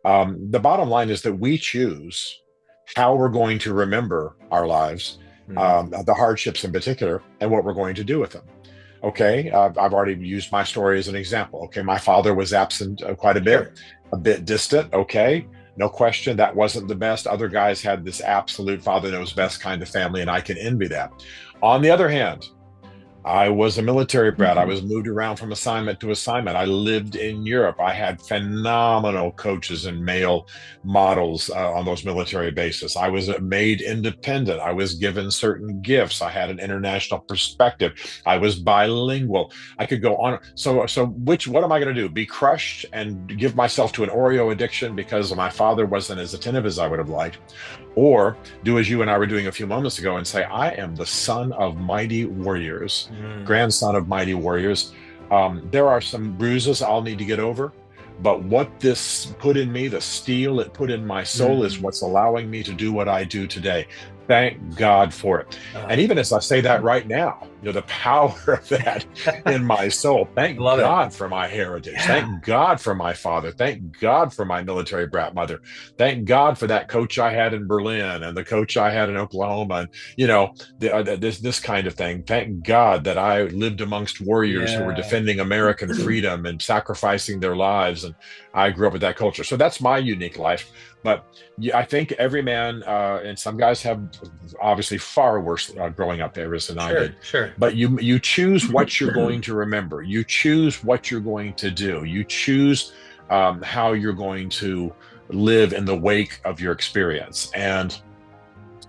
The bottom line is that we choose how we're going to remember our lives, Mhm. the hardships in particular, and what we're going to do with them. Okay, I've already used my story as an example. Okay, my father was absent quite Sure. a bit distant. Okay, no question, that wasn't the best. Other guys had this absolute father knows best kind of family, and I can envy that. On the other hand, I was a military brat. I was moved around from assignment to assignment. I lived in Europe. I had phenomenal coaches and male models on those military bases. I was made independent. I was given certain gifts. I had an international perspective. I was bilingual. I could go on. What am I going to do? Be crushed and give myself to an Oreo addiction because my father wasn't as attentive as I would have liked? Or do as you and I were doing a few moments ago and say, I am the son of mighty warriors, Mm. grandson of mighty warriors. There are some bruises I'll need to get over, but what this put in me, the steel it put in my soul, is Mm. what's allowing me to do what I do today. Thank God for it. And Uh, even as I say that right now, the power of that in my soul. I Thank love it. God for my heritage. Yeah. Thank God for my father. Thank God for my military brat mother. Thank God for that coach I had in Berlin and the coach I had in Oklahoma, and this kind of thing. Thank God that I lived amongst warriors who were Yeah. defending American freedom and sacrificing their lives, and I grew up with that culture. So that's my unique life. But yeah, I think every man, and some guys have obviously far worse growing up areas than I Sure. did. Sure. But you choose what you're going to remember. You choose what you're going to do. You choose how you're going to live in the wake of your experience. And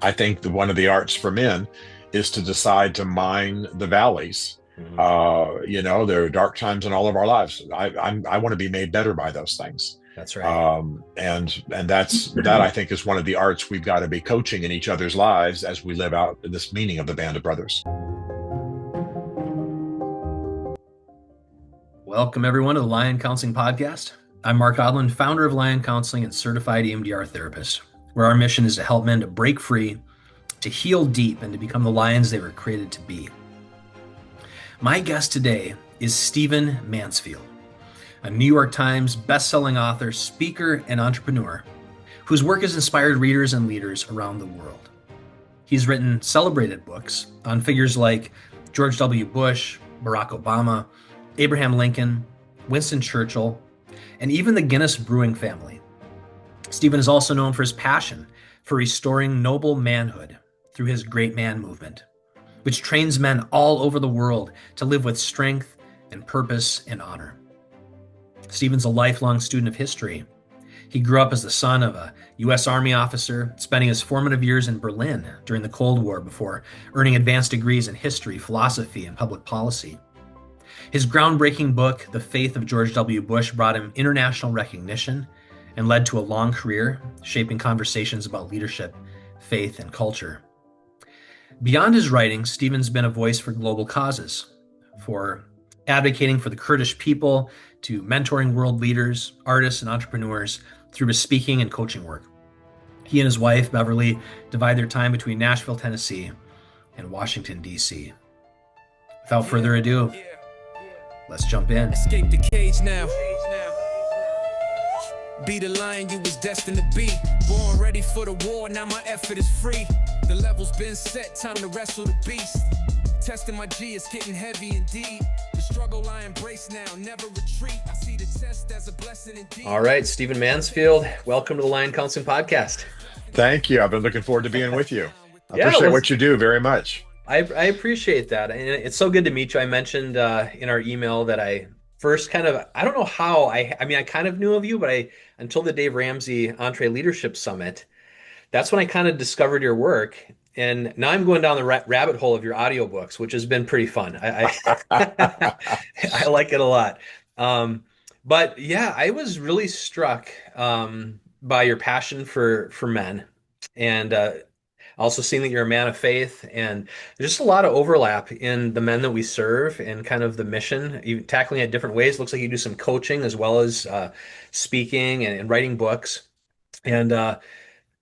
I think that one of the arts for men is to decide to mine the valleys. Mhm. There are dark times in all of our lives. I want to be made better by those things. That's right. And that I think is one of the arts we've got to be coaching in each other's lives as we live out this meaning of the band of brothers. Welcome, everyone, to the Lion Counseling Podcast. I'm Mark Odland, founder of Lion Counseling and certified EMDR therapist, where our mission is to help men to break free, to heal deep, and to become the lions they were created to be. My guest today is Stephen Mansfield, a New York Times bestselling author, speaker, and entrepreneur whose work has inspired readers and leaders around the world. He's written celebrated books on figures like George W. Bush, Barack Obama, Abraham Lincoln, Winston Churchill, and even the Guinness Brewing family. Stephen is also known for his passion for restoring noble manhood through his Great Man movement, which trains men all over the world to live with strength and purpose and honor. Stephen's a lifelong student of history. He grew up as the son of a U.S. Army officer, spending his formative years in Berlin during the Cold War before earning advanced degrees in history, philosophy, and public policy. His groundbreaking book, The Faith of George W. Bush, brought him international recognition and led to a long career shaping conversations about leadership, faith, and culture. Beyond his writing, Stephen's been a voice for global causes, for advocating for the Kurdish people, to mentoring world leaders, artists, and entrepreneurs through his speaking and coaching work. He and his wife, Beverly, divide their time between Nashville, Tennessee, and Washington, D.C. Without further ado, let's jump in. Escape the cage now. Be the lion you was destined to be. Born ready for the war, now my effort is free. The level's been set, time to wrestle the beast. Testing my G, it's getting heavy indeed. The struggle I embrace now, never retreat. I see the test as a blessing indeed. All right, Stephen Mansfield, welcome to the Lion Counseling Podcast. Thank you. I've been looking forward to being with you. I Yeah, appreciate what you do very much. I appreciate that. And it's so good to meet you. I mentioned in our email that I first I don't know how, I kind of knew of you, but until the Dave Ramsey EntreLeadership Summit, that's when I kind of discovered your work. And now I'm going down the rabbit hole of your audiobooks, which has been pretty fun. I like it a lot. But yeah, I was really struck by your passion for men, and also seeing that you're a man of faith, and there's just a lot of overlap in the men that we serve and kind of the mission, even tackling it different ways. Looks like you do some coaching as well as speaking and writing books. And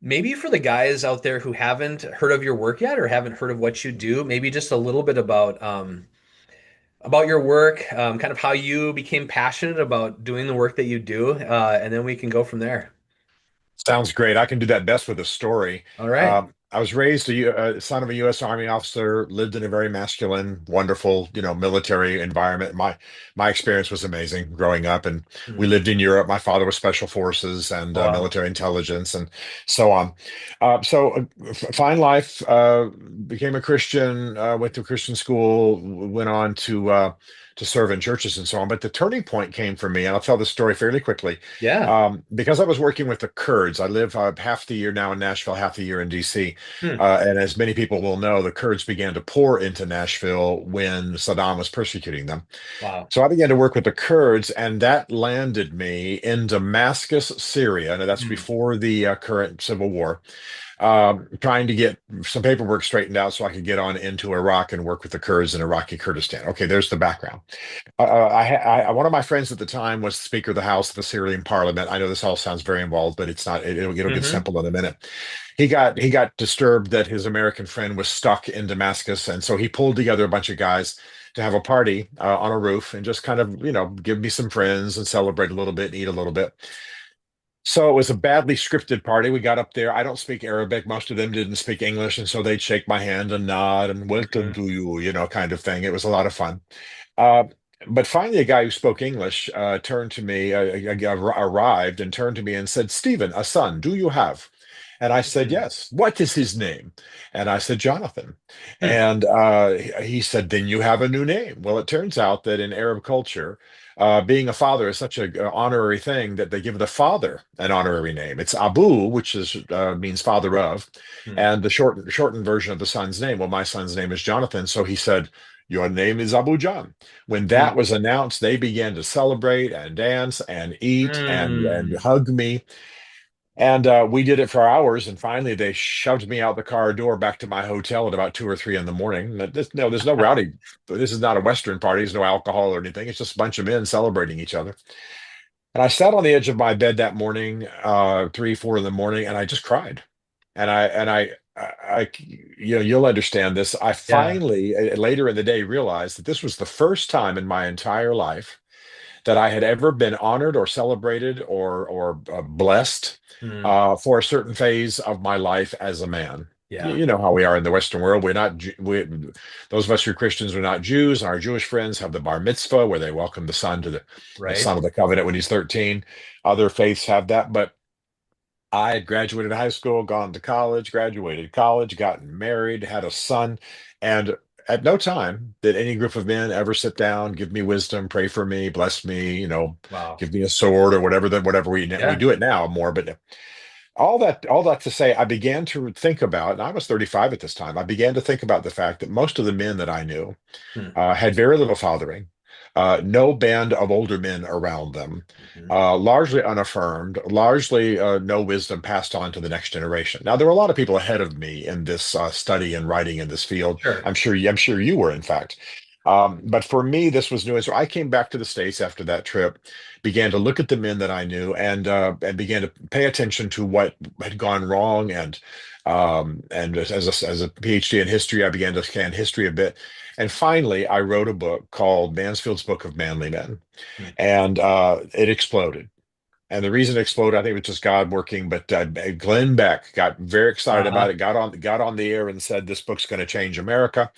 maybe for the guys out there who haven't heard of your work yet or haven't heard of what you do, maybe just a little bit about your work, kind of how you became passionate about doing the work that you do, and then we can go from there. Sounds great. I can do that best with a story. All right. I was raised son of a U.S. Army officer, lived in a very masculine, wonderful, military environment. My experience was amazing growing up, and we Hmm. lived in Europe. My father was special forces and Wow. military intelligence, and so on. Fine life. Became a Christian. Went to Christian school. Went on to serve in churches and so on. But the turning point came for me, and I'll tell the story fairly quickly. Yeah. Because I was working with the Kurds. I live half the year now in Nashville, half the year in DC. Hmm. And as many people will know, the Kurds began to pour into Nashville when Saddam was persecuting them. Wow. So I began to work with the Kurds, and that landed me in Damascus, Syria. Now, that's Hmm. before the current civil war, trying to get some paperwork straightened out so I could get on into Iraq and work with the Kurds in Iraqi Kurdistan. Okay, there's the background. One of my friends at the time was Speaker of the House of the Syrian Parliament. I know this all sounds very involved, but it's not. It'll get Hmm. simple in a minute. He got disturbed that his American friend was stuck in Damascus, and so he pulled together a bunch of guys to have a party on a roof and just kind of give me some friends and celebrate a little bit and eat a little bit. So it was a badly scripted party. We got up there. I don't speak Arabic. Most of them didn't speak English, and so they'd shake my hand and nod and welcome Hmm. to you, kind of thing. It was a lot of fun. Uh, but finally, a guy who spoke English turned to me, arrived and turned to me and said, "Stephen, a son, do you have?" And I said, Hmm. "Yes." "What is his name?" And I said, "Jonathan." Hmm. And he said, "Then you have a new name." Well, it turns out that in Arab culture, being a father is such a honorary thing that they give the father an honorary name. It's Abu, which is means father of, Hmm. and the shortened version of the son's name. Well, my son's name is Jonathan, so he said, "Your name is Abu John." When Hmm. that was announced, they began to celebrate and dance and eat and Hmm. hug me. And we did it for hours, and finally they shoved me out the car door back to my hotel at about 2 or 3 in the morning. No, there's no rowdy. This is not a Western party. There's no alcohol or anything. It's just a bunch of men celebrating each other. And I sat on the edge of my bed that morning, 3, 4 in the morning, and I just cried. You'll understand this. I Yeah. finally, later in the day, realized that this was the first time in my entire life that I had ever been honored or celebrated or blessed Hmm. for a certain phase of my life as a man. You, Yeah. you know how we are in the Western world. We're not those of us who are Christians are not Jews. Our Jewish friends have the bar mitzvah where they welcome the son to the Right. son of the covenant when he's 13. Other faiths have that, but I had graduated high school, gone to college, graduated college, gotten married, had a son, and at no time did any group of men ever sit down, give me wisdom, pray for me, bless me, Wow. give me a sword or whatever we Yeah. do it now more. But all that to say, I began to think about, and I was 35 at this time. I began to think about the fact that most of the men that I knew Hmm. had very little fathering, no band of older men around them, Hmm. largely unaffirmed, largely no wisdom passed on to the next generation. Now, there were a lot of people ahead of me in this study and writing in this field. Sure. I'm sure you were, in fact. But for me, this was new. And so I came back to the States after that trip, began to look at the men that I knew, and began to pay attention to what had gone wrong. And as a PhD in history, I began to scan history a bit. And finally, I wrote a book called Mansfield's Book of Manly Men, Hmm. and it exploded. And the reason it exploded, I think, it was just God working. But Glenn Beck got very excited Uh-huh. about it, got on the air and said, "This book's going to change America."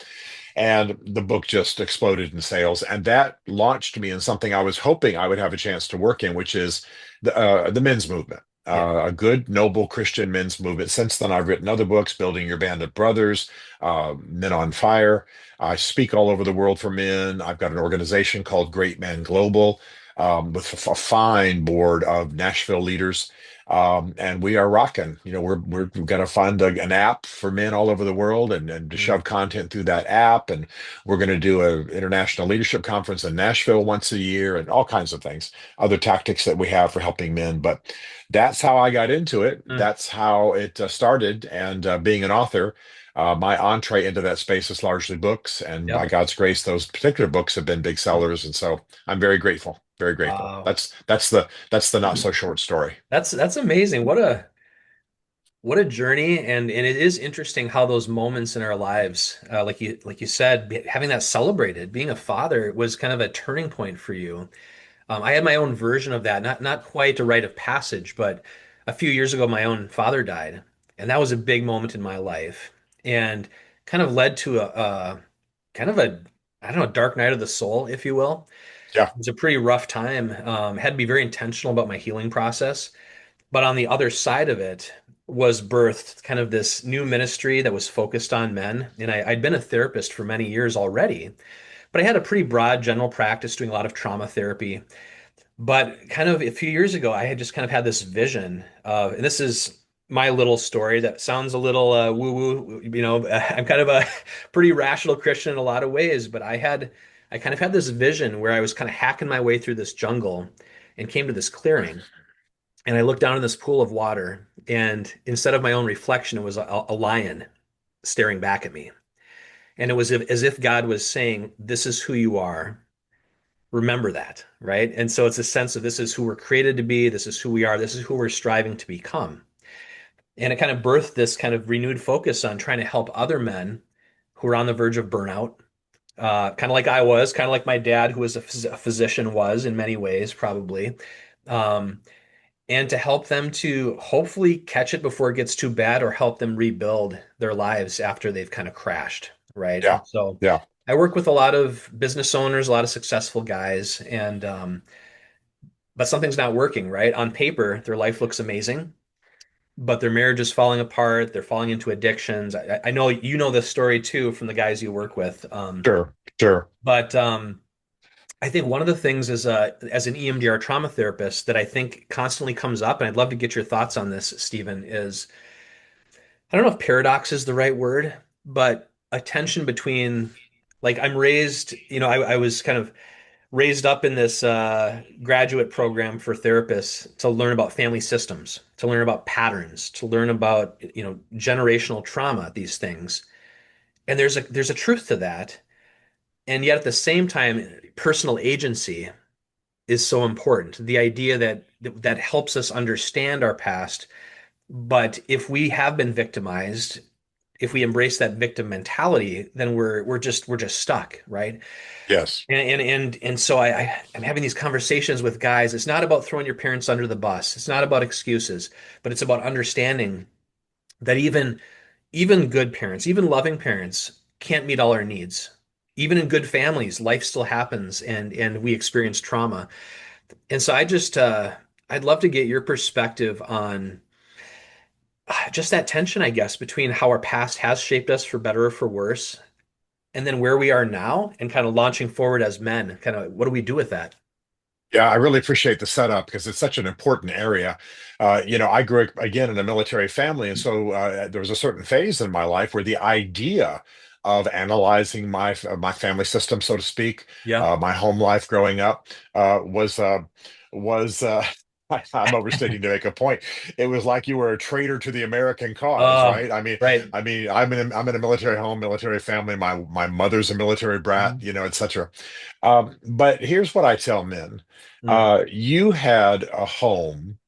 And the book just exploded in sales, and that launched me in something I was hoping I would have a chance to work in, which is the men's movement. Yeah. A good, noble Christian men's movement. Since then, I've written other books, Building Your Band of Brothers, Men on Fire. I speak all over the world for men. I've got an organization called Great Men Global, with a fine board of Nashville leaders. And we are rocking. We're going to fund an app for men all over the world, and to Hmm. shove content through that app. And we're going to do an international leadership conference in Nashville once a year, and all kinds of things, other tactics that we have for helping men. But that's how I got into it. Hmm. That's how it started. And being an author, my entree into that space is largely books. And by Yep. God's grace, those particular books have been big sellers. And so I'm very grateful. Very grateful. Wow. That's the not so short story. That's amazing. What a journey, and it is interesting how those moments in our lives, like you said, having that celebrated, being a father was kind of a turning point for you. I had my own version of that, not quite a rite of passage, but a few years ago, my own father died, and that was a big moment in my life, and kind of led to a kind of a I don't know, dark night of the soul, if you will. Yeah, It was a pretty rough time. Had to be very intentional about my healing process. But on the other side of it was birthed kind of this new ministry that was focused on men. And I'd been a therapist for many years already, but I had a pretty broad general practice doing a lot of trauma therapy. But kind of a few years ago, I had just kind of had this vision of, and this is my little story that sounds a little woo-woo, I'm kind of a pretty rational Christian in a lot of ways, but I kind of had this vision where I was kind of hacking my way through this jungle and came to this clearing. And I looked down in this pool of water, and instead of my own reflection, it was a lion staring back at me. And it was as if God was saying, "This is who you are. Remember that," right? And so it's a sense of this is who we're created to be, this is who we are, this is who we're striving to become. And it kind of birthed this kind of renewed focus on trying to help other men who are on the verge of burnout, kind of like I was, kind of like my dad, who was a physician, was in many ways, probably. Um, and to help them to hopefully catch it before it gets too bad or help them rebuild their lives after they've kind of crashed, right? yeah, And so yeah. I work with a lot of business owners, a lot of successful guys, and but something's not working, right? On paper, their life looks amazing, but their marriage is falling apart. They're falling into addictions. I know you know this story too from the guys you work with. Sure, sure. But I think one of the things as an EMDR trauma therapist that I think constantly comes up, and I'd love to get your thoughts on this, Stephen, is I don't know if paradox is the right word, but a tension between like I'm raised, I was kind of raised up in this graduate program for therapists to learn about family systems, to learn about patterns, to learn about, generational trauma, these things. And there's a truth to that. And yet at the same time, personal agency is so important. The idea that helps us understand our past. But if we have been victimized, if we embrace that victim mentality, then we're just stuck, right? Yes, And so I'm having these conversations with guys. It's not about throwing your parents under the bus. It's not about excuses, but it's about understanding that even good parents, even loving parents can't meet all our needs. Even in good families, life still happens and we experience trauma. And so I'd love to get your perspective on just that tension, I guess, between how our past has shaped us for better or for worse, and then where we are now and kind of launching forward as men. Kind of what do we do with that? yeah. I really appreciate the setup because it's such an important area. I grew up again in a military family, and so there was a certain phase in my life where the idea of analyzing my family system, so to speak, Yeah. my home life growing up, was. I'm overstating to make a point. It was like you were a traitor to the American cause, Uh, right? right. I'm in a military home, military family. My mother's a military brat, Mhm. etc. But here's what I tell men. Mm. You had a home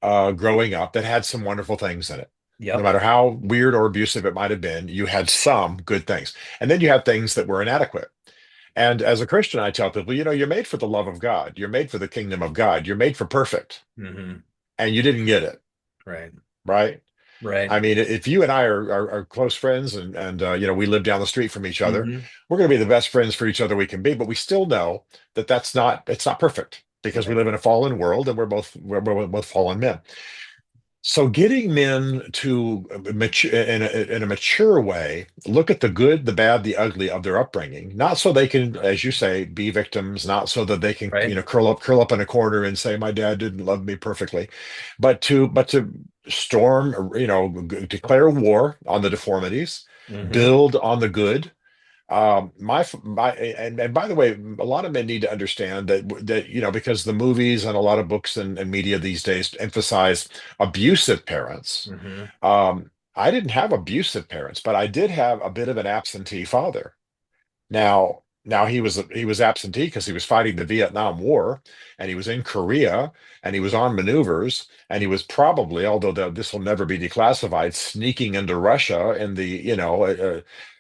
growing up that had some wonderful things in it. No Yep. matter how weird or abusive it might have been, you had some good things. And then you had things that were inadequate. And as a Christian, I tell people, you're made for the love of God. You're made for the kingdom of God. You're made for perfect. Hmm. And you didn't get it, Right. right? Right. I mean, if you and I are close friends and we live down the street from each other, Hmm. we're going to be the best friends for each other we can be. But we still know that it's not perfect because we Right. live in a fallen world and we're both fallen men. So getting men to mature in a mature way, look at the good, the bad, the ugly of their upbringing, not so they can, as you say, be victims, not so that they can, Right. curl up in a corner and say, my dad didn't love me perfectly, but to storm, declare war on the deformities, Hmm. build on the good. And by the way, a lot of men need to understand that because the movies and a lot of books and media these days emphasize abusive parents. Hmm. I didn't have abusive parents, but I did have a bit of an absentee father. Now he was absentee because he was fighting the Vietnam War, and he was in Korea, and he was on maneuvers, and he was probably, although this will never be declassified, sneaking into Russia in the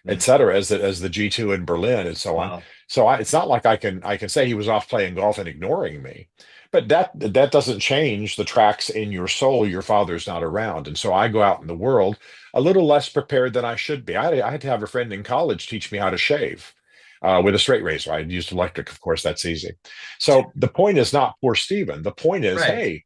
et Mm. cetera, as the G2 in Berlin and so on. Wow. So it's not like I can say he was off playing golf and ignoring me, But that doesn't change the tracks in your soul. Your father's not around, and so I go out in the world a little less prepared than I should be. I had to have a friend in college teach me how to shave with a straight razor. I used electric, of course. That's easy. So the point is not poor Stephen. The point is, Right. hey,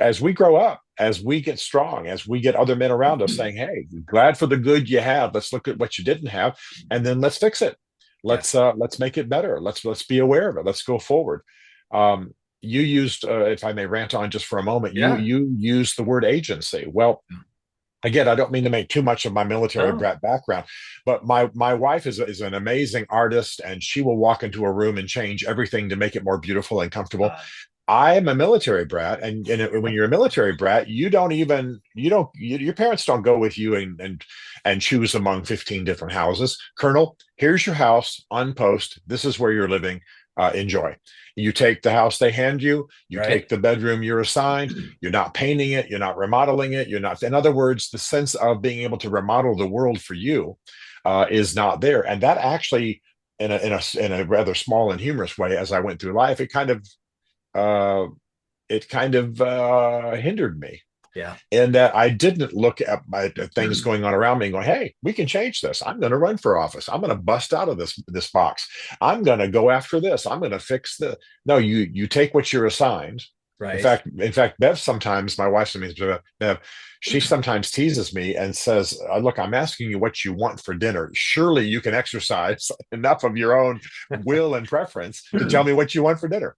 as we grow up, as we get strong, as we get other men around us saying, "Hey, glad for the good you have. Let's look at what you didn't have, and then let's fix it. Yes. Let's make it better. Let's be aware of it. Let's go forward." Um, you used, if I may rant on just for a moment, Yeah. you used the word agency. Well, again, I don't mean to make too much of my military No. brat background, but my wife is an amazing artist, and she will walk into a room and change everything to make it more beautiful and comfortable. Uh, I am a military brat, and when you're a military brat, your parents don't go with you and choose among 15 different houses. Colonel, here's your house on post. This is where you're living. Enjoy. You take the house they hand you. You right. take the bedroom you're assigned. You're not painting it. You're not remodeling it. You're not. In other words, the sense of being able to remodel the world for you is not there, and that actually, in a rather small and humorous way, as I went through life, uh, it kind of hindered me Yeah. in that I didn't look at things going on around me and go, "Hey, we can change this. I'm going to run for office. I'm going to bust out of this box. I'm going to go after this. I'm going to fix the." No, you take what you're assigned. Right. In fact, Bev sometimes, my wife, Bev, she sometimes teases me and says, "Look, I'm asking you what you want for dinner. Surely you can exercise enough of your own will and preference to tell me what you want for dinner."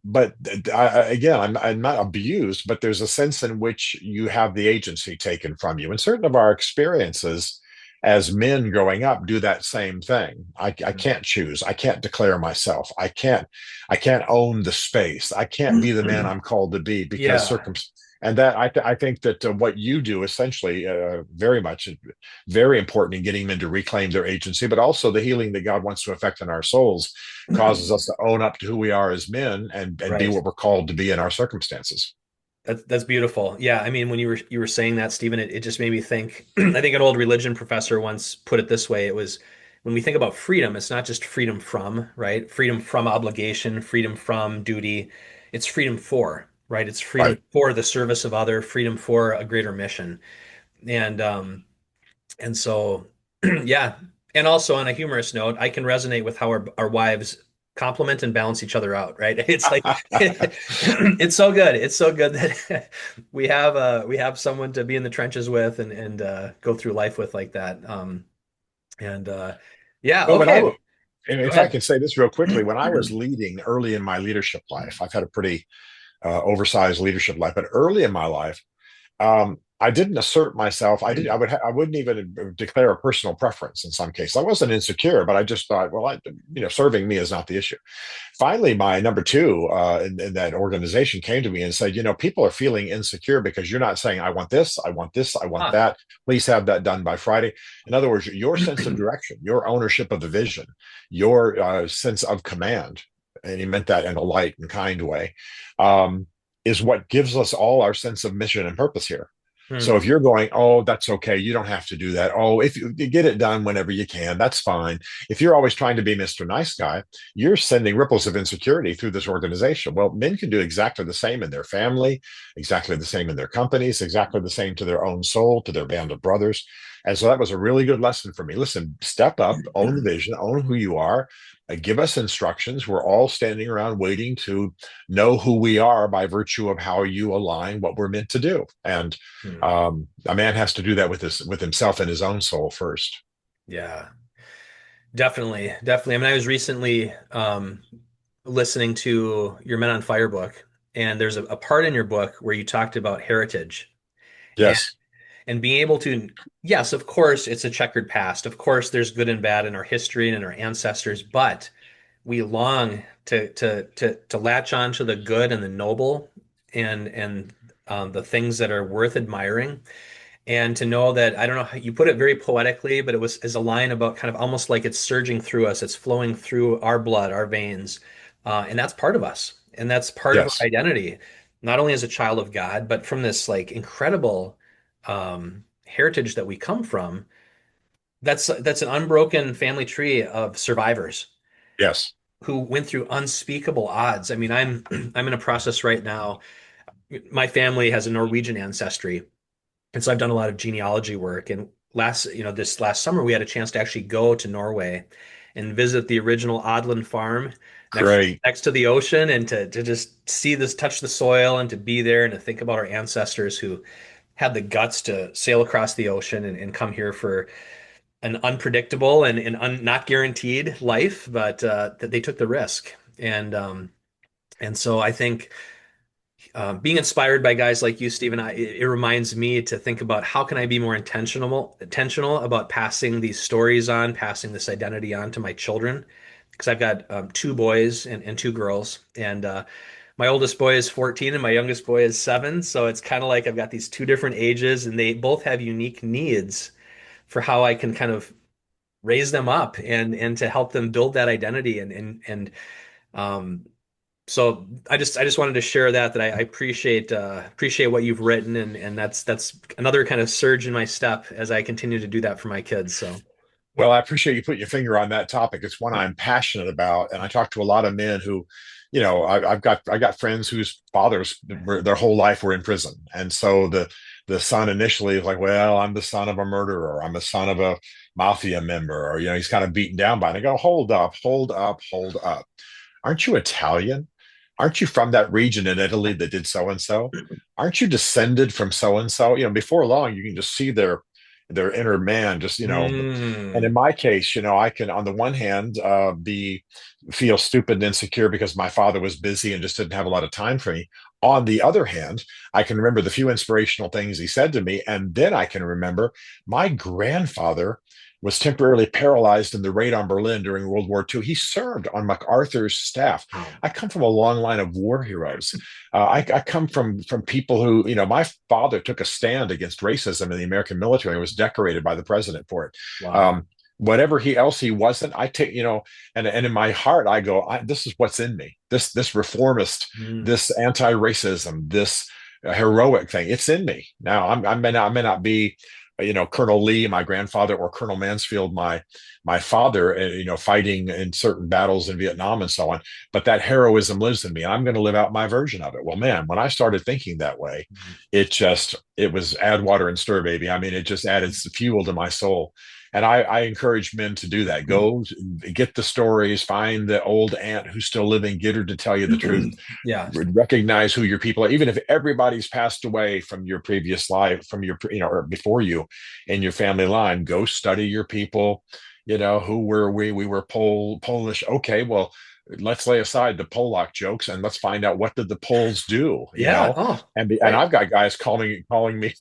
But again, I'm not abused, but there's a sense in which you have the agency taken from you. And certain of our experiences as men growing up do that same thing. I can't choose. I can't declare myself. I can't own the space. I can't be the man I'm called to be because Yeah. circum. And that I think that what you do essentially very much very important in getting men to reclaim their agency, but also the healing that God wants to effect in our souls causes us to own up to who we are as men and be Right. what we're called to be in our circumstances. That's beautiful. Yeah, I mean, when you were saying that, Stephen, it just made me think. I think an old religion professor once put it this way. It was when we think about freedom, it's not just freedom from, right? Freedom from obligation, freedom from duty. It's freedom for, right? It's freedom Right. for the service of other, freedom for a greater mission. And so yeah. And also on a humorous note, I can resonate with how our wives complement and balance each other out, right? It's like it's so good. It's so good that we have someone to be in the trenches with and go through life with like that. And yeah, Well, okay. and Go if I ahead. can say this real quickly, when I was leading early in my leadership life, I've had a pretty oversized leadership life, but early in my life, I didn't assert myself. I wouldn't even declare a personal preference in some cases. I wasn't insecure, but I just thought, well, serving me is not the issue. Finally, my number two in that organization came to me and said, people are feeling insecure because you're not saying, I want this, I want this, I want Huh. that. Please have that done by Friday. In other words, your sense of direction, your ownership of the vision, your sense of command, and he meant that in a light and kind way, is what gives us all our sense of mission and purpose here. So Hmm. if you're going, oh, that's okay, you don't have to do that. Oh, if you get it done whenever you can, that's fine. If you're always trying to be Mr. Nice Guy, you're sending ripples of insecurity through this organization. Well, men can do exactly the same in their family, exactly the same in their companies, exactly the same to their own soul, to their band of brothers. And so that was a really good lesson for me. Listen, step up, own the vision, own who you are, give us instructions. We're all standing around waiting to know who we are by virtue of how you align what we're meant to do. And Hmm. a man has to do that with himself and his own soul first. Yeah, definitely. Definitely. I mean, I was recently listening to your Men on Fire book, and there's a part in your book where you talked about heritage. And Yes, and being able to, yes, of course, it's a checkered past. Of course, there's good and bad in our history and in our ancestors, but we long to latch on to the good and the noble and the things that are worth admiring. And to know that, I don't know how you put it very poetically, but it was as a line about kind of almost like it's surging through us, it's flowing through our blood, our veins. And that's part of us. And that's part of our yes, identity, not only as a child of God, but from this like incredible heritage that we come from. That's an unbroken family tree of survivors yes. who went through unspeakable odds. I mean, I'm in a process right now. My family has a Norwegian ancestry, and so I've done a lot of genealogy work. And this last summer, we had a chance to actually go to Norway and visit the original Odland farm Great. next to the ocean, and to just see this, touch the soil, and to be there and to think about our ancestors who had the guts to sail across the ocean and come here for an unpredictable and not guaranteed life, but that they took the risk. And so I think being inspired by guys like you, Stephen, it reminds me to think about how can I be more intentional about passing these stories on, passing this identity on to my children. Because I've got two boys and two girls, and my oldest boy is 14 and my youngest boy is 7. So it's kind of like I've got these two different ages, and they both have unique needs for how I can kind of raise them up and to help them build that identity um, so I just wanted to share that I appreciate what you've written, and that's another kind of surge in my step as I continue to do that for my kids. So Well, I appreciate you putting your finger on that topic. It's one I'm passionate about, and I talk to a lot of men who, I got friends whose fathers their whole life were in prison, and so the son initially is like, well, I'm the son of a murderer, I'm the son of a mafia member, or he's kind of beaten down by it. And I go, hold up, hold up, hold up. Aren't you Italian? Aren't you from that region in Italy that did so and so? Aren't you descended from so and so? Before long, you can just see their inner man, and in mm, my case, I can, on the one hand, be feel stupid and insecure because my father was busy and just didn't have a lot of time for me. On the other hand, I can remember the few inspirational things he said to me, and then I can remember my grandfather was temporarily paralyzed in the raid on Berlin during World War II. He served on MacArthur's staff. wow, I come from a long line of war heroes. I come from people who, my father took a stand against racism in the American military and was decorated by the president for it. wow. Whatever else he wasn't, I take, and in my heart, I go, this is what's in me. This reformist, Mm, this anti-racism, this heroic thing. It's in me. Now, I may not be, Colonel Lee, my grandfather, or Colonel Mansfield, my father, fighting in certain battles in Vietnam and so on. But that heroism lives in me, and I'm going to live out my version of it. Well, man, when I started thinking that way, mm, it was add water and stir, baby. I mean, it just added fuel to my soul. And I encourage men to do that. Go get the stories, find the old aunt who's still living, get her to tell you the truth, yeah, recognize who your people are, even if everybody's passed away from your previous life, from your, or before you in your family line. Go study your people. Who were we? We were Polish. Okay, well, let's lay aside the Polak jokes and let's find out, what did the Poles do. yeah. Oh, And right. I've got guys calling me,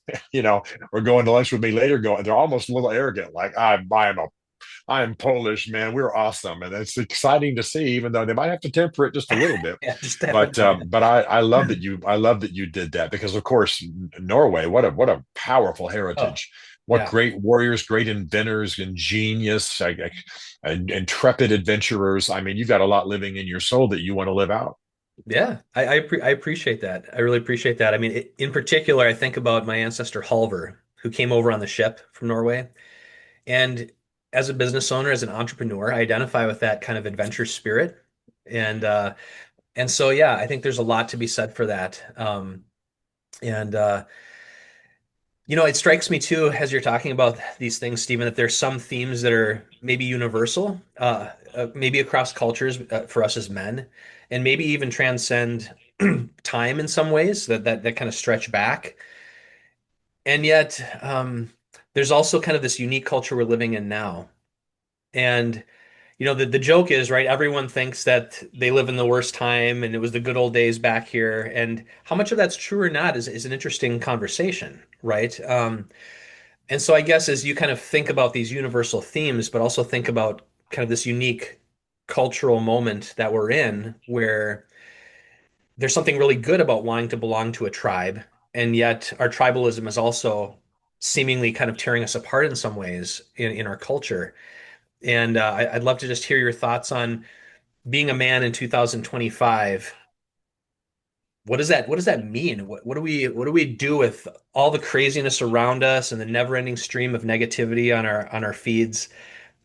or going to lunch with me later, going, they're almost a little arrogant, like, I'm Polish, man. We're awesome, and it's exciting to see. Even though they might have to temper it just a little bit, Yeah, just have but it. I love that you did that, because of course Norway, what a powerful Oh, heritage. What yeah. great warriors, great inventors, ingenious, and intrepid adventurers. I mean, you've got a lot living in your soul that you want to live out. Yeah, I appreciate that. I really appreciate that. I mean, in particular, I think about my ancestor Halvor, who came over on the ship from Norway. And as a business owner, as an entrepreneur, I identify with that kind of adventure spirit. And so yeah, I think there's a lot to be said for that. And it strikes me too, as you're talking about these things, Stephen, that there's some themes that are maybe universal, maybe across cultures for us as men, and maybe even transcend time in some ways that kind of stretch back. And yet, there's also kind of this unique culture we're living in now. And the joke is, right, everyone thinks that they live in the worst time and it was the good old days back here. And how much of that's true or not is an interesting conversation, right? And so I guess as you kind of think about these universal themes, but also think about kind of this unique cultural moment that we're in, where there's something really good about wanting to belong to a tribe, and yet our tribalism is also seemingly kind of tearing us apart in some ways in our culture. And I'd love to just hear your thoughts on being a man in 2025. What does that mean? What do we do with all the craziness around us and the never-ending stream of negativity on our feeds,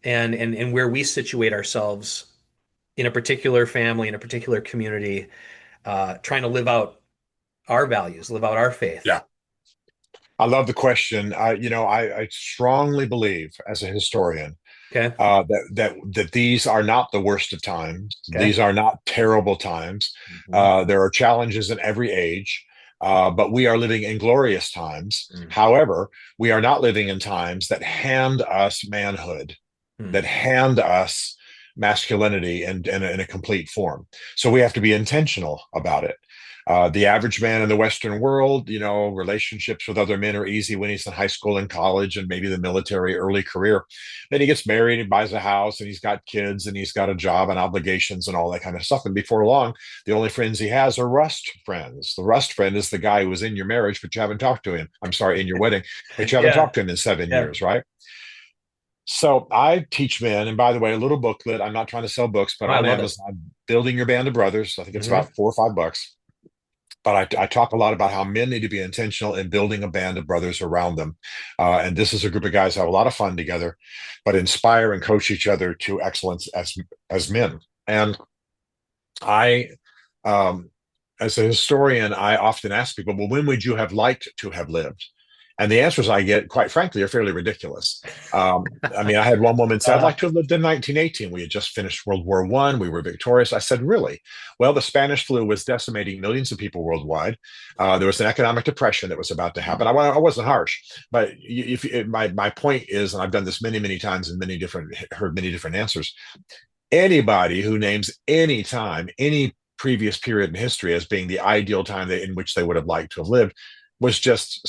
and where we situate ourselves in a particular family, in a particular community, trying to live out our values, live out our faith. Yeah. I love the question. I strongly believe, as a historian, Okay. that these are not the worst of times. Okay. These are not terrible times. Mhm. There are challenges in every age, but we are living in glorious times. Mm. However, we are not living in times that hand us manhood, Mm. that hand us masculinity in a complete form. So we have to be intentional about it. The average man in the Western world, relationships with other men are easy when he's in high school and college and maybe the military early career. Then he gets married and buys a house and he's got kids and he's got a job and obligations and all that kind of stuff. And before long, the only friends he has are rust friends. The rust friend is the guy who was in your marriage, but you haven't talked to him. I'm sorry, in your wedding, but you haven't Yeah. talked to him in seven Yeah. years, right? So I teach men, and by the way, a little booklet. I'm not trying to sell books, but Oh, I on love it. Amazon, Building Your Band of Brothers. I think it's Hmm. about $4 or $5. But I talk a lot about how men need to be intentional in building a band of brothers around them. And this is a group of guys who have a lot of fun together, but inspire and coach each other to excellence as men. And I, um, as a historian, I often ask people, well, when would you have liked to have lived? And the answers I get, quite frankly, are fairly ridiculous. I mean, I had one woman say, I'd Uh, like to have lived in 1918. We had just finished World War One. We were victorious. I said, really? Well, the Spanish flu was decimating millions of people worldwide. There was an economic depression that was about to happen. I wasn't harsh, but my point is, and I've done this many, many times and heard many different answers. Anybody who names any time, any previous period in history as being the ideal time in which they would have liked to have lived was just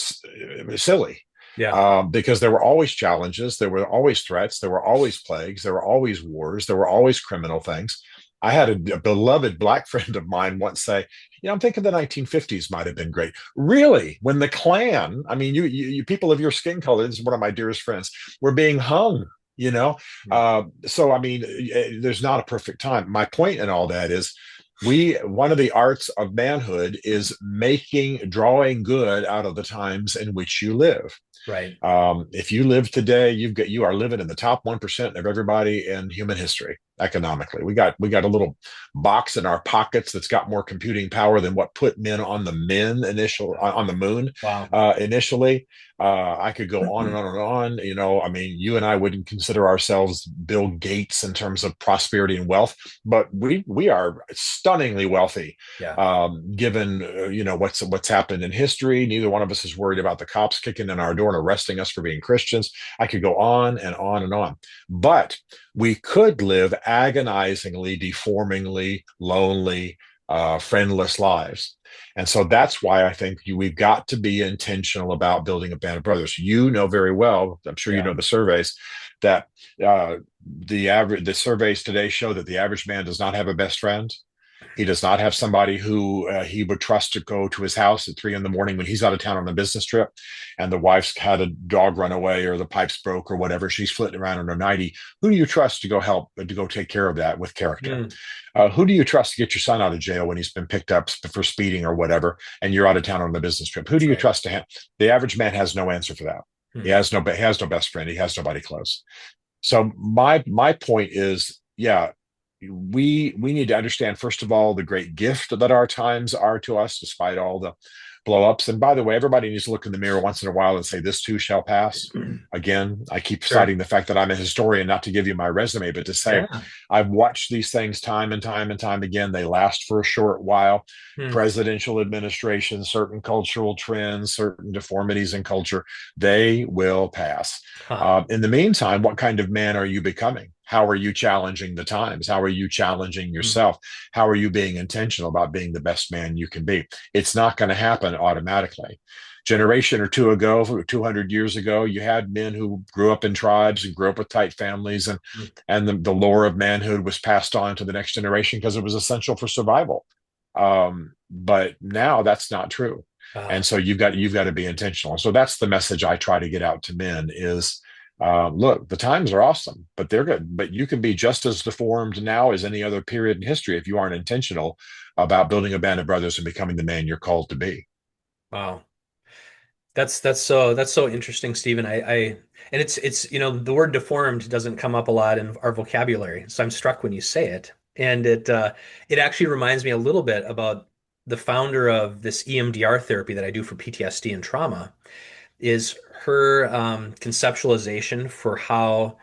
silly. yeah. Because there were always challenges, there were always threats, there were always plagues, there were always wars, there were always criminal things. I had a beloved black friend of mine once say, I'm thinking the 1950s might have been great. Really? When the Klan, I mean, you people of your skin color, this is one of my dearest friends, were being hung, you know? Mm. So, I mean, there's not a perfect time. My point in all that is one of the arts of manhood is drawing good out of the times in which you live. Right. If you live today, you are living in the top 1% of everybody in human history economically. We got a little box in our pockets that's got more computing power than what put men on the moon Wow. initially. I could go on and on and on. I mean, you and I wouldn't consider ourselves Bill Gates in terms of prosperity and wealth, but we are stunningly wealthy, Yeah. given what's happened in history. Neither one of us is worried about the cops kicking in our door and arresting us for being Christians. I could go on and on and on, but we could live agonizingly, deformingly, lonely, friendless lives. And so that's why I think we've got to be intentional about building a band of brothers. You know very well, I'm sure you Yeah. know the surveys that the surveys today show that the average man does not have a best friend. He does not have somebody who he would trust to go to his house at 3 a.m. when he's out of town on a business trip, and the wife's had a dog run away or the pipes broke or whatever. She's flitting around in her nightie. Who do you trust to go help to go take care of that with character? Mm. Who do you trust to get your son out of jail when he's been picked up for speeding or whatever, and you're out of town on a business trip? Who do That's you right. trust to have? The average man has no answer for that. He Mm. has no best friend. He has nobody close. So my point is, yeah, we need to understand first of all the great gift that our times are to us, despite all the blow ups. And by the way, everybody needs to look in the mirror once in a while and say, "This too shall pass." Again, I keep Sure. citing the fact that I'm a historian, not to give you my resume, but to say Yeah. I've watched these things time and time and time again. They last for a short while. Mm. Presidential administrations, certain cultural trends, certain deformities in culture, they will pass. Huh. In the meantime, what kind of man are you becoming? How are you challenging the times? How are you challenging Mm. yourself? How are you being intentional about being the best man you can be? It's not going to happen automatically. Generation or two ago, 200 years ago, you had men who grew up in tribes and grew up with tight families, and Mm. the lore of manhood was passed on to the next generation because it was essential for survival. But now that's not true, Uh, and so you've got to be intentional. So that's the message I try to get out to men is, look, the times are awesome, but they're good. But you can be just as deformed now as any other period in history if you aren't intentional about building a band of brothers and becoming the man you're called to be. wow. That's so interesting, Stephen. I and it's the word deformed doesn't come up a lot in our vocabulary. So I'm struck when you say it. And it actually reminds me a little bit about the founder of this EMDR therapy that I do for PTSD and trauma, is her conceptualization for how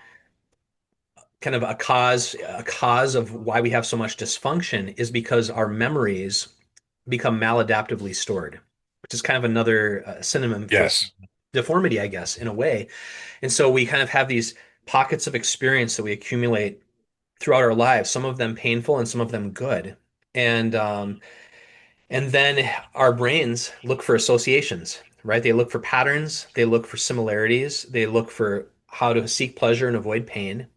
kind of a cause of why we have so much dysfunction is because our memories become maladaptively stored, which is kind of another synonym for Yes. deformity, I guess, in a way. And so we kind of have these pockets of experience that we accumulate throughout our lives, some of them painful and some of them good. And then our brains look for associations, right? They look for patterns, they look for similarities, they look for how to seek pleasure and avoid pain.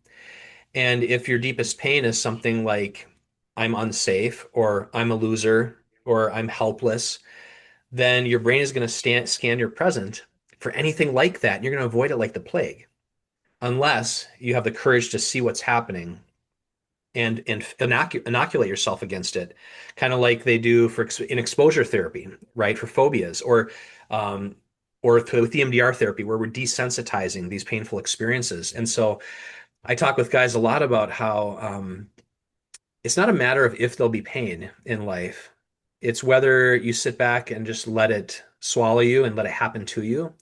And if your deepest pain is something like I'm unsafe or I'm a loser or I'm helpless, then your brain is going to scan your present for anything like that. And you're going to avoid it like the plague, unless you have the courage to see what's happening and inoculate yourself against it, kind of like they do in exposure therapy, right? For phobias um, or with EMDR therapy, where we're desensitizing these painful experiences. And so I talk with guys a lot about how it's not a matter of if there'll be pain in life. It's whether you sit back and just let it swallow you and let it happen to you,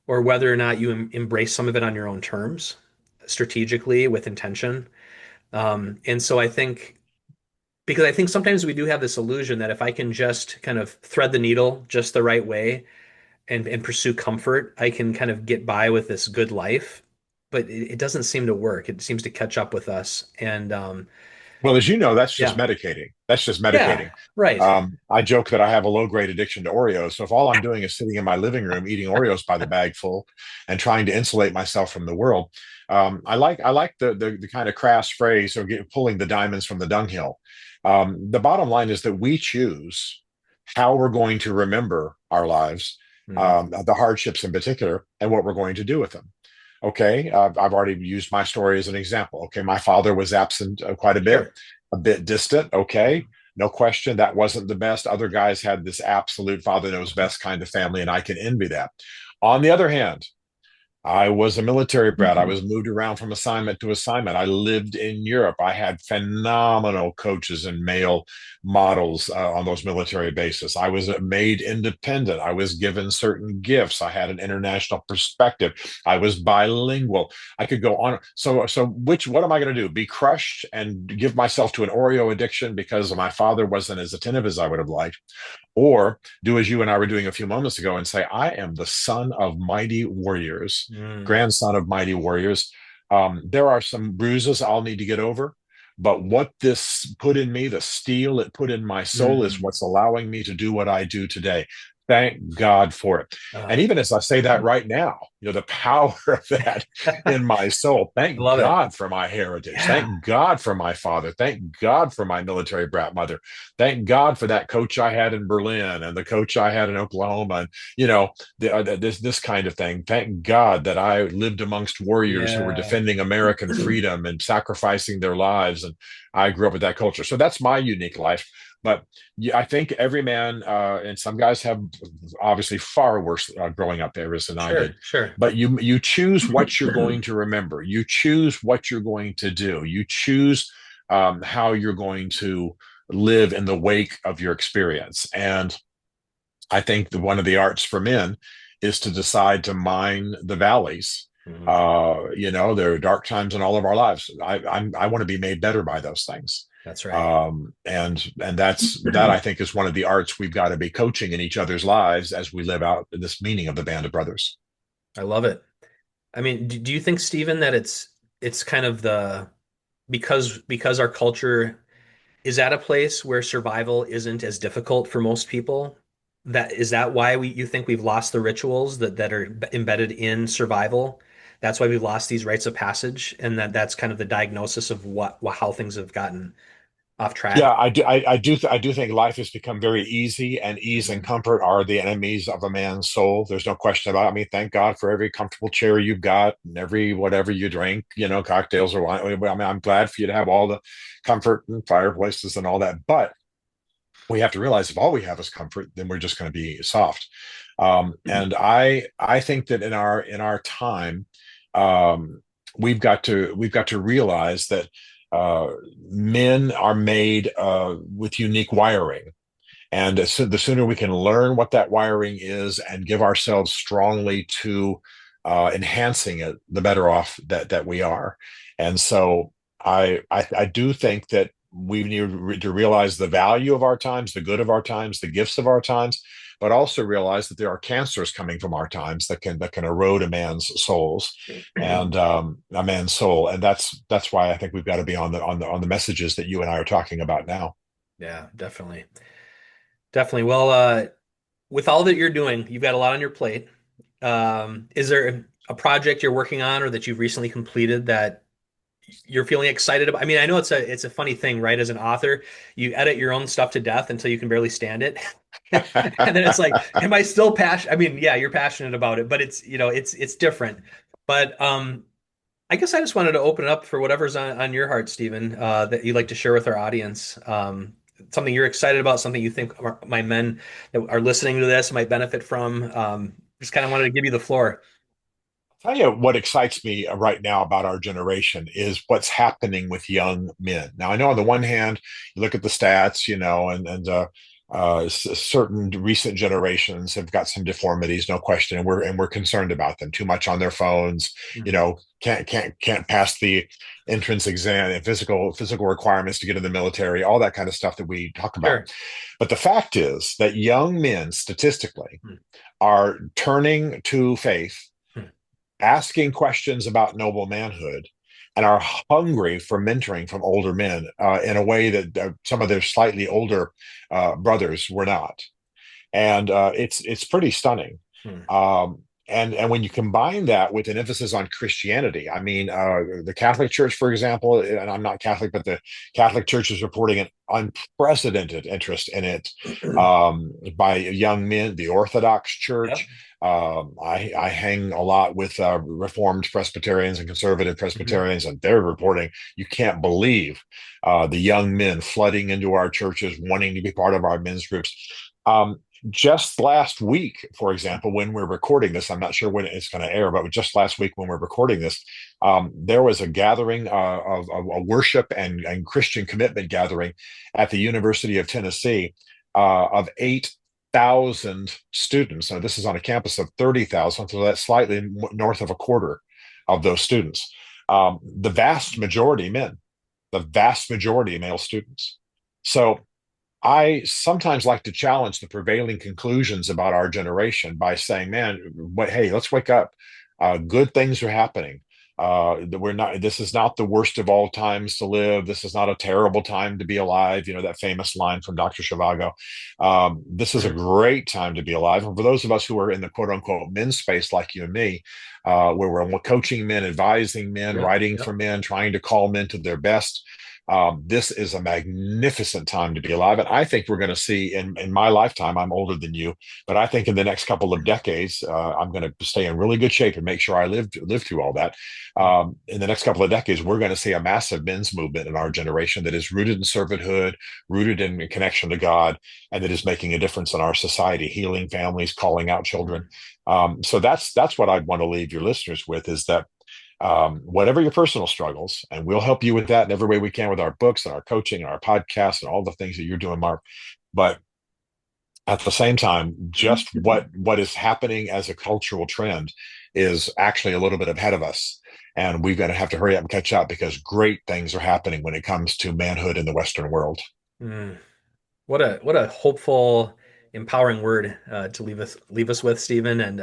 or whether or not you embrace some of it on your own terms, strategically with intention. And so I think, because I think sometimes we do have this illusion that if I can just kind of thread the needle just the right way and pursue comfort, I can kind of get by with this good life. But it doesn't seem to work. It seems to catch up with us. And Well, as you know, that's just yeah, medicating. That's just yeah, medicating. right. I joke that I have a low-grade addiction to Oreos. So if all I'm doing is sitting in my living room eating Oreos by the bag full and trying to insulate myself from the world, I like the kind of crass phrase or pulling the diamonds from the dunghill. The bottom line is that we choose how we're going to remember our lives, Mhm. the hardships in particular, and what we're going to do with them. Okay, I've already used my story as an example. Okay, my father was absent quite Sure. a bit distant. Okay, no question, that wasn't the best. Other guys had this absolute father knows best kind of family, and I can envy that. On the other hand, I was a military brat. I was moved around from assignment to assignment. I lived in Europe. I had phenomenal coaches and male models on those military bases. I was made independent. I was given certain gifts. I had an international perspective. I was bilingual. I could go on. What am I going to do? Be crushed and give myself to an Oreo addiction because my father wasn't as attentive as I would have liked? Or do as you and I were doing a few moments ago and say, I am the son of mighty warriors, Mm, grandson of mighty warriors. There are some bruises I'll need to get over. But what this put in me, the steel it put in my soul, is mm, what's allowing me to do what I do today. Thank God for it. And uh, even as I say that right now, the power of that in my soul. I Thank love it. God for my heritage. Yeah. Thank God for my father. Thank God for my military brat mother. Thank God for that coach I had in Berlin and the coach I had in Oklahoma, and this kind of thing. Thank God that I lived amongst warriors who were Yeah. defending American freedom and sacrificing their lives, and I grew up with that culture. So that's my unique life. But yeah, I think every man, and some guys have obviously far worse growing up areas than I Sure. did. Sure. But you choose what you're going to remember. You choose what you're going to do. You choose how you're going to live in the wake of your experience. And I think one of the arts for men is to decide to mine the valleys. Mhm. There are dark times in all of our lives. I want to be made better by those things. That's right. And that I think is one of the arts we've got to be coaching in each other's lives as we live out this meaning of the band of brothers. I love it. I mean, do you think, Stephen, that it's kind of because our culture is at a place where survival isn't as difficult for most people? That why you think we've lost the rituals that are embedded in survival? That's why we've lost these rites of passage, and that's kind of the diagnosis of how things have gotten off Yeah, track. I do think life has become very easy, and ease and Mhm. comfort are the enemies of a man's soul. There's no question about it. I mean, thank God for every comfortable chair you've got and every whatever you drink, cocktails or wine. I mean, I'm glad for you to have all the comfort and fireplaces and all that. But we have to realize if all we have is comfort, then we're just going to be soft. And I think that in our time, um, we've got to realize that uh, men are made with unique wiring. And so the sooner we can learn what that wiring is and give ourselves strongly to enhancing it, the better off that we are. And so I do think that we need to realize the value of our times, the good of our times, the gifts of our times, but also realize that there are cancers coming from our times that can erode a man's souls and a man's soul. And that's why I think we've got to be on the messages that you and I are talking about now. Yeah, definitely. Definitely. Well, with all that you're doing, you've got a lot on your plate. Is there a project you're working on or that you've recently completed that you're feeling excited about? I mean, I know it's a funny thing, right? As an author, you edit your own stuff to death until you can barely stand it. And then it's like, am I still passionate? I mean, yeah, you're passionate about it, but it's different. But I guess I just wanted to open it up for whatever's on your heart, Stephen, that you'd like to share with our audience. Something you're excited about, something you think my men that are listening to this might benefit from. Just kind of wanted to give you the floor. Tell you what excites me right now about our generation is what's happening with young men. Now, I know on the one hand, you look at the stats, certain recent generations have got some deformities, no question, and we're concerned about them. Too much on their phones, Mhm. can't pass the entrance exam and physical requirements to get in the military, all that kind of stuff that we talk about. Sure. But the fact is that young men statistically Mhm. are turning to faith, Mhm. asking questions about noble manhood, and are hungry for mentoring from older men in a way that some of their slightly older brothers were not. And it's pretty stunning. Mhm. And when you combine that with an emphasis on Christianity, I mean, the Catholic Church, for example, and I'm not Catholic, but the Catholic Church is reporting an unprecedented interest in it by young men. The Orthodox Yep. Church, I hang a lot with Reformed Presbyterians and conservative Mhm. Presbyterians, and they're reporting you can't believe the young men flooding into our churches, wanting to be part of our men's groups. Just last week, for example, when we're recording this, I'm not sure when it's going to air, but just last week when we're recording this, there was a gathering of a worship and Christian commitment gathering at the University of Tennessee of 8,000 students. So this is on a campus of 30,000, so that's slightly north of a quarter of those students. The vast majority men, the vast majority male students. So I sometimes like to challenge the prevailing conclusions about our generation by saying, man, hey, let's wake up. Good things are happening. We're not, this is not the worst of all times to live. This is not a terrible time to be alive. You know, that famous line from Dr. Zhivago. This is a Mhm. great time to be alive. And for those of us who are in the quote unquote men's space, like you and me, where we're coaching men, advising men, Yep. writing for Yep. men, trying to call men to their best, this is a magnificent time to be alive. And I think we're going to see in my lifetime, I'm older than you, but I think in the next couple of decades, I'm going to stay in really good shape and make sure I live through all that. In the next couple of decades, we're going to see a massive men's movement in our generation that is rooted in servanthood, rooted in connection to God, and that is making a difference in our society, healing families, calling out children. Mhm. So that's what I'd want to leave your listeners with is that whatever your personal struggles, and we'll help you with that in every way we can with our books and our coaching and our podcasts and all the things that you're doing, Mark. But at the same time, just what is happening as a cultural trend is actually a little bit ahead of us. And we're going to have to hurry up and catch up because great things are happening when it comes to manhood in the Western world. Mm. What a hopeful, empowering word to leave us with, Stephen. And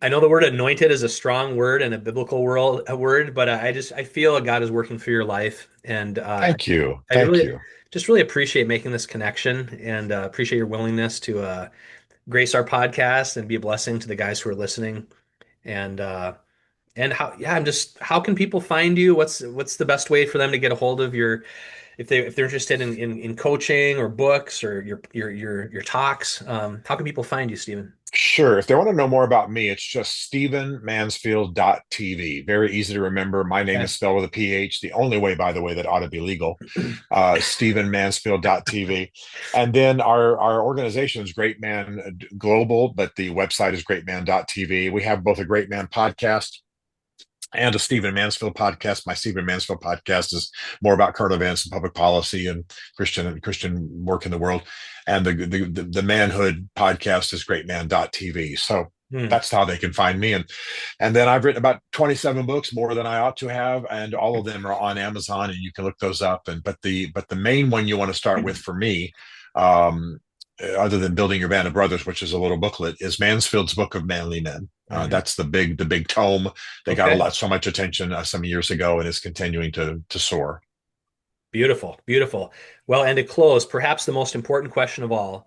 I know the word anointed is a strong word and a biblical word, but I feel God is working through your life, and Thank you. I Thank really you. just really appreciate making this connection and appreciate your willingness to grace our podcast and be a blessing to the guys who are listening. And how can people find you? What's the best way for them to get a hold of your if they're interested in coaching or books or your talks? How can people find you, Stephen? Sure. If they want to know more about me, it's just stephenmansfield.tv. Very easy to remember. My name Okay. is spelled with a PH, the only way, by the way, that ought to be legal. Stephenmansfield.tv. And then our organization is Great Man Global, but the website is greatman.tv. We have both a Great Man podcast and a Stephen Mansfield podcast. My Stephen Mansfield podcast is more about current events and public policy and Christian work in the world. And the Manhood podcast is greatman.tv. So Hmm. that's how they can find me. And then I've written about 27 books, more than I ought to have, and all of them are on Amazon, and you can look those up. And but the main one you want to start with for me, um, other than Building Your Band of Brothers, which is a little booklet, is Mansfield's Book of Manly Men. Mhm. That's the big tome. They got Okay. so much attention some years ago, and is continuing to soar. Beautiful, beautiful. Well, and to close, perhaps the most important question of all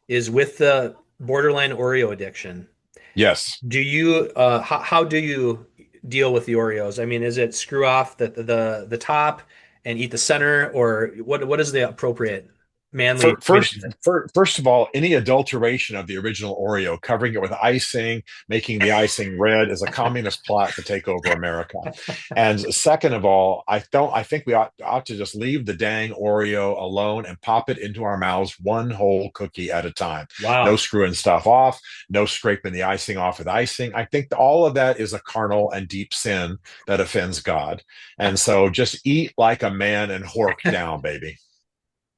is with the borderline Oreo addiction. Yes. How do you deal with the Oreos? I mean, is it screw off the top and eat the center, or what is the appropriate manly way to do it? First of all, any adulteration of the original Oreo, covering it with icing, making the icing red, is a communist plot to take over America. And second of all, I think we ought to just leave the dang Oreo alone and pop it into our mouths one whole cookie at a time. No Wow. screwing stuff off, no scraping the icing off with icing. I think all of that is a carnal and deep sin that offends God. And so just eat like a man and hork down, baby.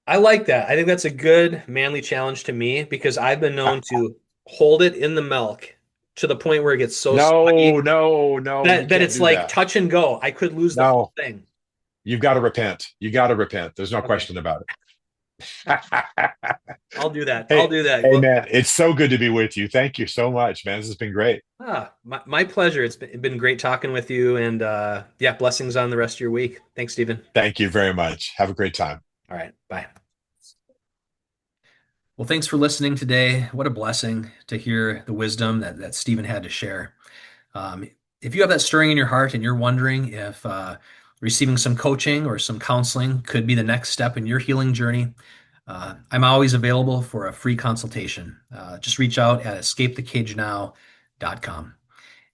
I like that. I think that's a good manly challenge to me because I've been known to hold it in the milk to the point where it gets so No, soggy no, no, you that can't it's do like that. touch and go. I could lose the whole No, thing. you've got to repent. You got to repent. There's no Okay. question about it. I'll do that. I'll Hey, do that. hey, Well, man, it's so good to be with you. Thank you so much, man. This has been great. my pleasure. It's been great talking with you and yeah, blessings on the rest of your week. Thanks, Stephen. Thank you very much. Have a great time. All right. Bye. Well, thanks for listening today. What a blessing to hear the wisdom that Stephen had to share. If you have that stirring in your heart and you're wondering if receiving some coaching or some counseling could be the next step in your healing journey, I'm always available for a free consultation. Just reach out at escapethecagenow.com.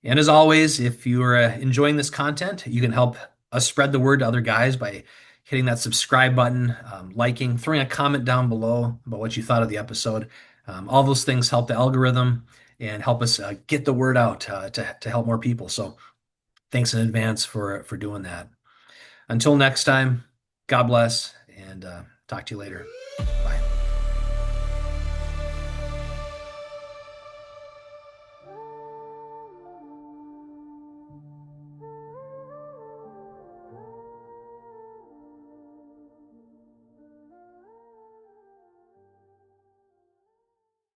And as always, if you're enjoying this content, you can help us spread the word to other guys by hitting that subscribe button, liking, throwing a comment down below about what you thought of the episode. All those things help the algorithm and help us get the word out to help more people. So thanks in advance for doing that. Until next time, God bless and talk to you later.